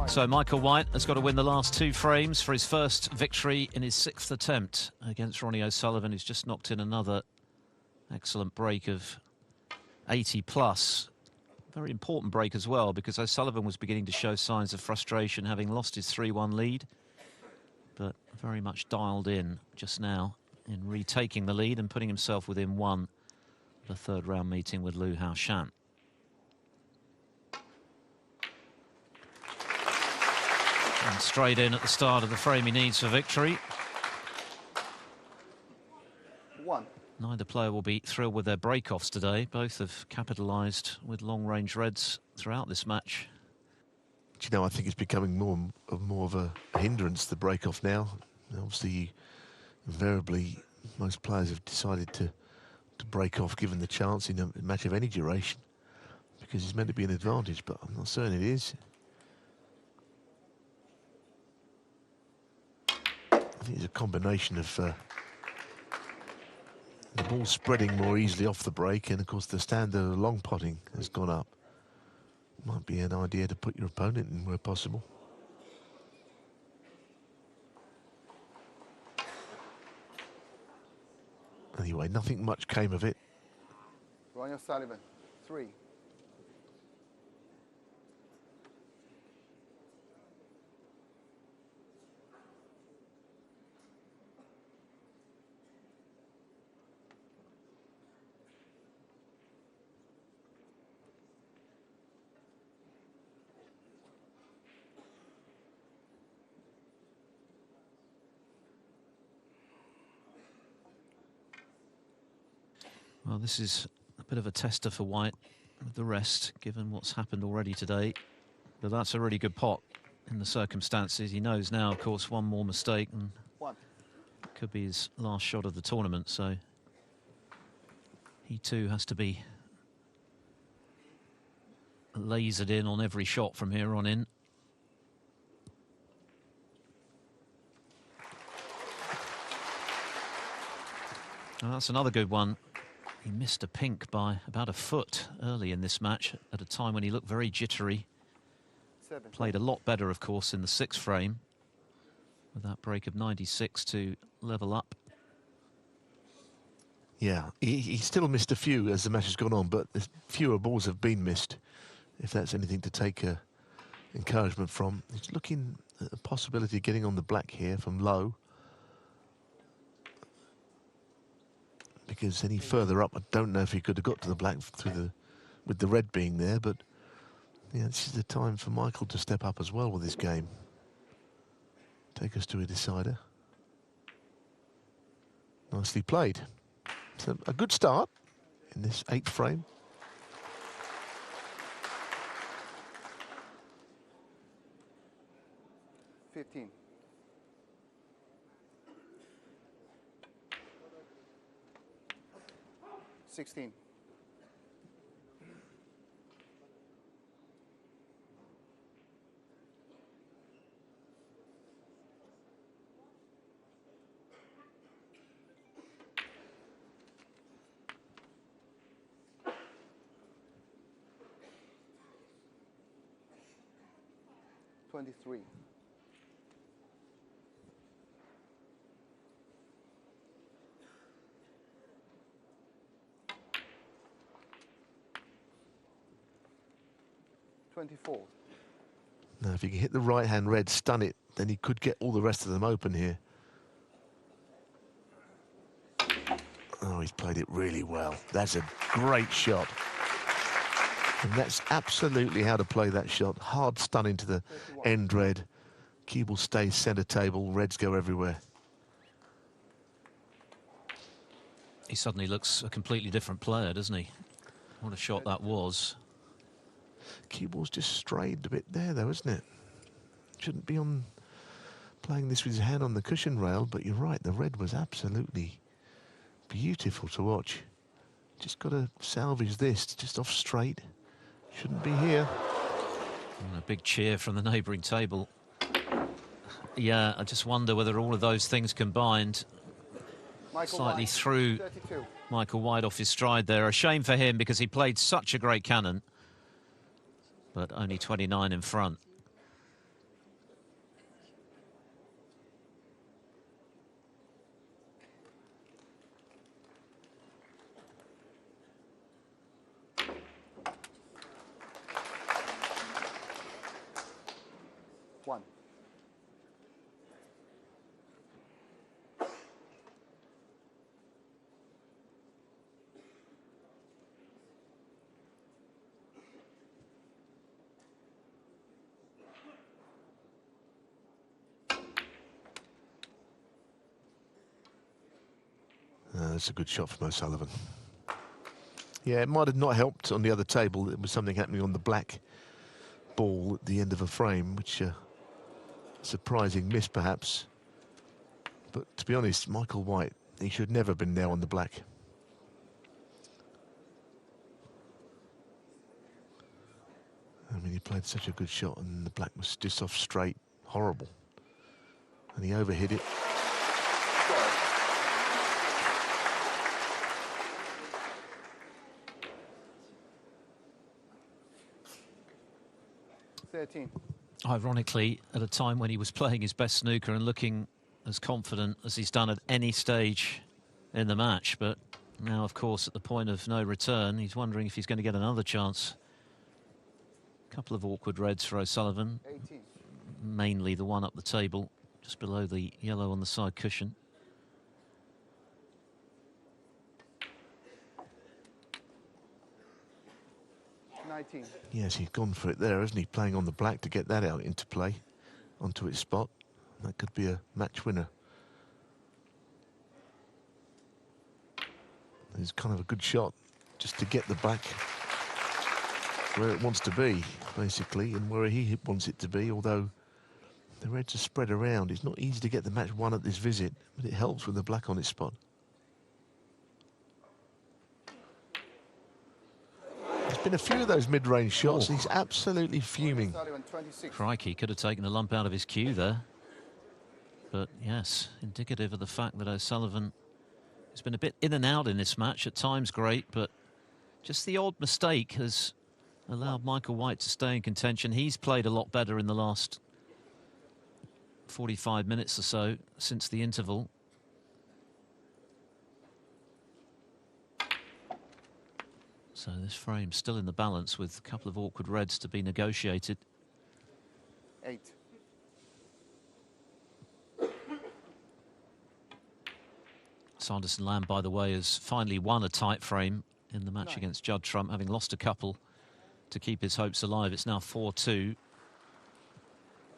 So Michael White has got to win the last 2 frames for his first victory in his 6th attempt against Ronnie O'Sullivan, who's just knocked in another excellent break of 80 plus. Very important break as well, because O'Sullivan was beginning to show signs of frustration, having lost his 3-1 lead, but very much dialed in just now in retaking the lead and putting himself within 1 of the 3rd round meeting with Liu Hao Shan. And straight in at the start of the frame he needs for victory. 1. Neither player will be thrilled with their break-offs today. Both have capitalised with long-range reds throughout this match. Do you know, I think it's becoming more of a hindrance, the break-off now. Obviously, invariably, most players have decided to break off given the chance in a match of any duration, because it's meant to be an advantage, but I'm not certain it is. I think it's a combination of the ball spreading more easily off the break, and of course the standard of long potting has gone up. Might be an idea to put your opponent in where possible. Anyway, nothing much came of it. Ronnie O'Sullivan, 3. Well, this is a bit of a tester for White with the rest, given what's happened already today. But that's a really good pot in the circumstances. He knows now, of course, 1 more mistake and it could be his last shot of the tournament. So he too has to be lasered in on every shot from here on in. Well, that's another good one. He missed a pink by about a foot early in this match at a time when he looked very jittery. 7. Played a lot better, of course, in the 6th frame with that break of 96 to level up. Yeah, he still missed a few as the match has gone on, but fewer balls have been missed, if that's anything to take encouragement from. He's looking at a possibility of getting on the black here from low, because any further up, I don't know if he could have got to the black with the red being there, but yeah, this is the time for Michael to step up as well with this game. Take us to a decider. Nicely played. So a good start in this 8th frame. $15. 16. 23. 24. Now, if he can hit the right-hand red, stun it, then he could get all the rest of them open here. Oh, he's played it really well. That's a great shot. And that's absolutely how to play that shot. Hard stun into the 31. end red. Cue ball stays centre table, reds go everywhere. He suddenly looks a completely different player, doesn't he? What a shot that was. Cue ball's just strayed a bit there, though, isn't it? Shouldn't be on playing this with his hand on the cushion rail, but you're right, the red was absolutely beautiful to watch. Just got to salvage this, just off straight. Shouldn't be here. And a big cheer from the neighbouring table. Yeah, I just wonder whether all of those things combined slightly threw Michael White off his stride there. A shame for him, because he played such a great cannon, but only 29 in front. 1. That's a good shot from O'Sullivan. Yeah, it might have not helped on the other table. There was something happening on the black ball at the end of a frame, which surprising miss perhaps. But to be honest, Michael White, he should never have been there on the black. I mean, he played such a good shot and the black was just off straight. Horrible. And he overhit it. 13. Ironically, at a time when he was playing his best snooker and looking as confident as he's done at any stage in the match. But now, of course, at the point of no return, he's wondering if he's going to get another chance. A couple of awkward reds for O'Sullivan. 18. Mainly the one up the table, just below the yellow on the side cushion. Yes, he's gone for it there, hasn't he? Playing on the black to get that out into play, onto its spot. That could be a match winner. It's kind of a good shot just to get the black where it wants to be, basically, and where he wants it to be, although the reds are spread around. It's not easy to get the match won at this visit, but it helps with the black on its spot. There's been a few of those mid-range shots. He's absolutely fuming. Crikey, could have taken the lump out of his cue there. But yes, indicative of the fact that O'Sullivan has been a bit in and out in this match. At times great, but just the odd mistake has allowed Michael White to stay in contention. He's played a lot better in the last 45 minutes or so since the interval. So this frame still in the balance with a couple of awkward reds to be negotiated. 8. Sanderson Lamb, by the way, has finally won a tight frame in the match 9. against Judd Trump, having lost a couple to keep his hopes alive. It's now 4-2.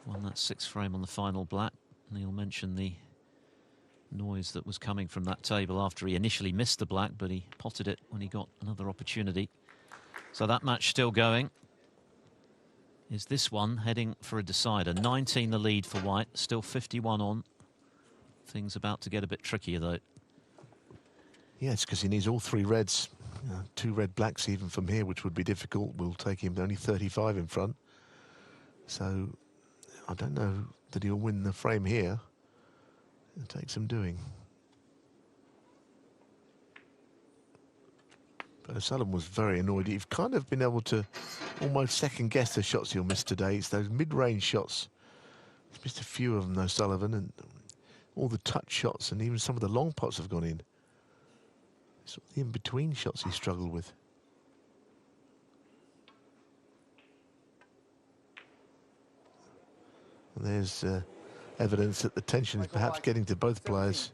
Won that 6th frame on the final black. Neil mentioned the noise that was coming from that table after he initially missed the black, but he potted it when he got another opportunity. So that match still going. Is this one heading for a decider? 19 the lead for White, still 51 on. Things about to get a bit trickier though. Yes, because he needs all 3 reds. 2 red blacks even from here, which would be difficult. Will take him only 35 in front. So I don't know that he'll win the frame here. It takes some doing. But O'Sullivan was very annoyed. He's kind of been able to almost second guess the shots he'll miss today. It's those mid-range shots. He's missed a few of them, O'Sullivan, and all the touch shots and even some of the long pots have gone in. It's the in-between shots he struggled with. And there's evidence that the tension is perhaps getting to both players.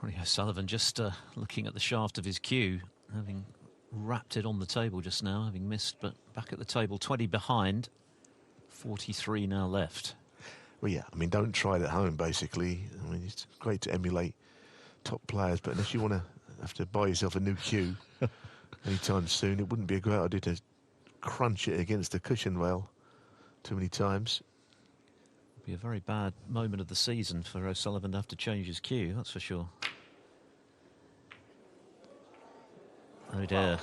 Ronnie O'Sullivan just looking at the shaft of his cue, having wrapped it on the table just now, having missed, but back at the table, 20 behind, 43 now left. Well, yeah, I mean, don't try it at home, basically. I mean, it's great to emulate top players, but unless you want to have to buy yourself a new cue anytime soon, it wouldn't be a great idea to crunch it against the cushion rail too many times. It'd be a very bad moment of the season for O'Sullivan to have to change his cue, that's for sure. Oh dear,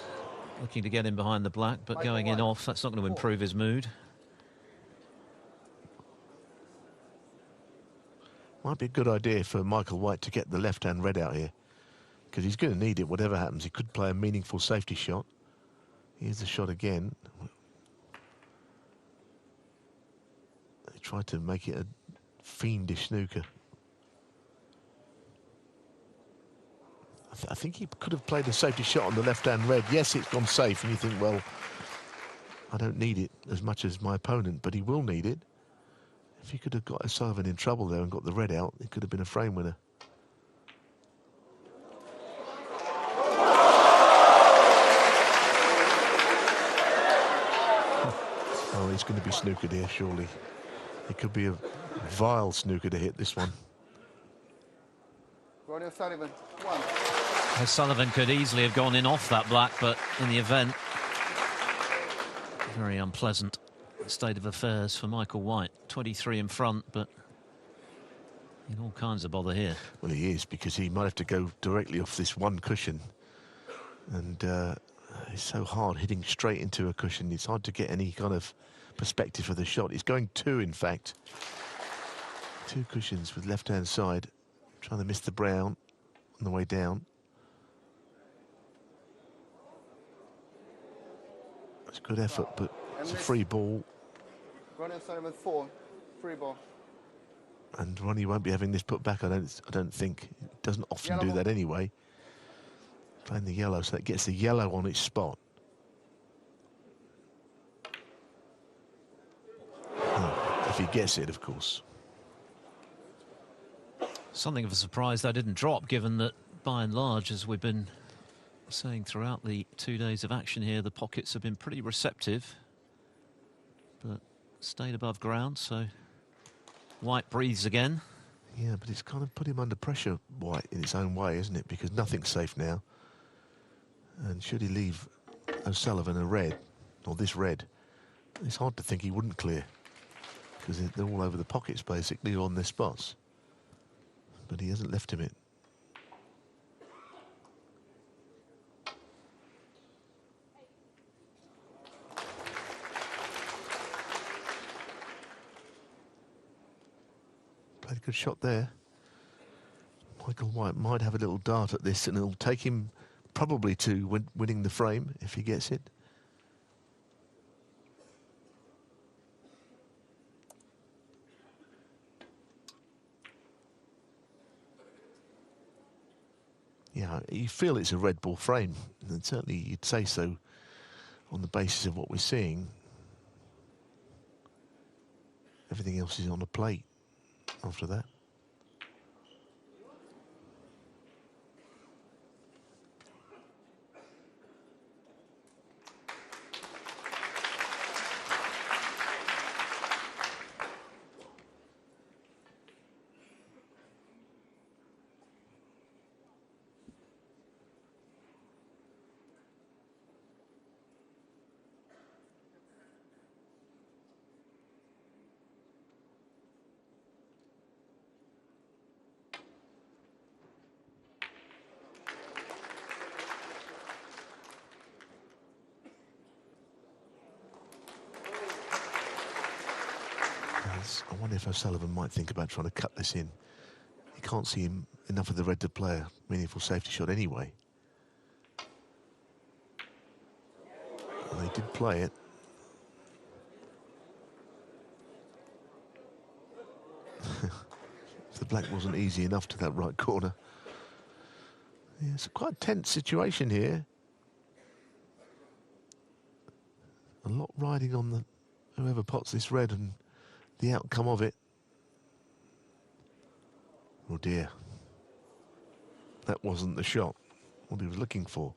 looking to get in behind the black, but going in off, that's not going to improve his mood. Might be a good idea for Michael White to get the left-hand red out here, because he's going to need it whatever happens. He could play a meaningful safety shot. Here's the shot again. They tried to make it a fiendish snooker. I think he could have played a safety shot on the left-hand red. Yes, it's gone safe, and you think, well, I don't need it as much as my opponent, but he will need it. If he could have got O'Sullivan in trouble there and got the red out, it could have been a frame winner. Oh, he's going to be snookered here, surely. It could be a vile snooker to hit this one. Ronnie O'Sullivan, 1. O'Sullivan could easily have gone in off that black, but in the event, very unpleasant state of affairs for Michael White. 23 in front, but in all kinds of bother here. Well, he is, because he might have to go directly off this one cushion. And it's so hard hitting straight into a cushion. It's hard to get any kind of perspective for the shot. He's going 2, in fact. 2 cushions with left-hand side. Trying to miss the brown on the way down. It's a good effort, but it's a free ball. Ronnie O'Sullivan, 4. Free ball. And Ronnie won't be having this put back, I don't think. He doesn't often Yellow do ball. that anyway. Playing the yellow, so that gets the yellow on its spot. If he gets it, of course. Something of a surprise that didn't drop, given that, by and large, as we've been saying throughout the 2 days of action here, the pockets have been pretty receptive, but stayed above ground, so White breathes again. Yeah, but it's kind of put him under pressure, White, in its own way, isn't it? Because nothing's safe now. And should he leave O'Sullivan a red, or this red, it's hard to think he wouldn't clear, because they're all over the pockets, basically, on their spots. But he hasn't left him it. Played a good shot there. Michael White might have a little dart at this, and it'll take him probably to winning the frame if he gets it. Yeah, you feel it's a red ball frame, and certainly you'd say so on the basis of what we're seeing. Everything else is on a plate after that. I wonder if O'Sullivan might think about trying to cut this in. He can't see him enough of the red to play a meaningful safety shot anyway. And they did play it. The black wasn't easy enough to that right corner. Yeah, it's a quite tense situation here. A lot riding on the whoever pots this red and the outcome of it. Oh dear. That wasn't the shot, what he was looking for.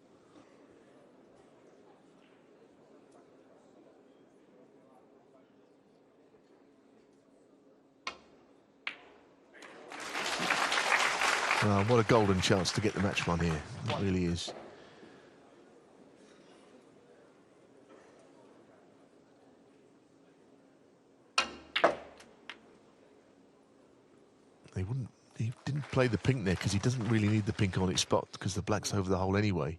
What a golden chance to get the match won here. It really is. He didn't play the pink there because he doesn't really need the pink on its spot because the black's over the hole anyway.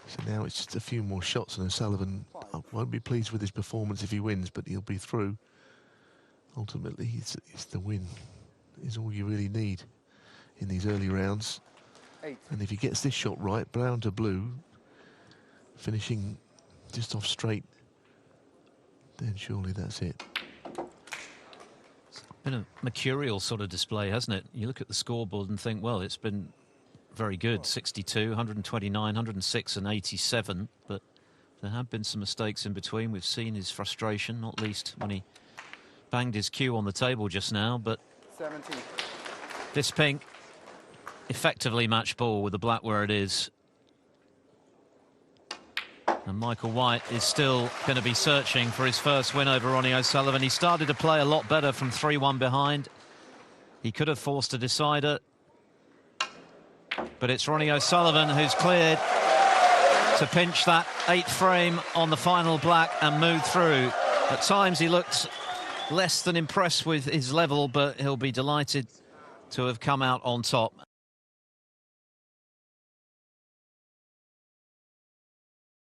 So now it's just a few more shots, and O'Sullivan won't be pleased with his performance if he wins, but he'll be through. Ultimately, it's the win is all you really need in these early rounds. 8. And if he gets this shot right, brown to blue, finishing just off straight, then surely that's it. Been a mercurial sort of display, hasn't it? You look at the scoreboard and think, well, it's been very good. 62, 129, 106 and 87. But there have been some mistakes in between. We've seen his frustration, not least when he banged his cue on the table just now. But 17. this pink, effectively match ball with the black where it is. And Michael White is still going to be searching for his first win over Ronnie O'Sullivan. He started to play a lot better from 3-1 behind. He could have forced a decider. But it's Ronnie O'Sullivan who's cleared to pinch that 8th frame on the final black and move through. At times he looked less than impressed with his level, but he'll be delighted to have come out on top.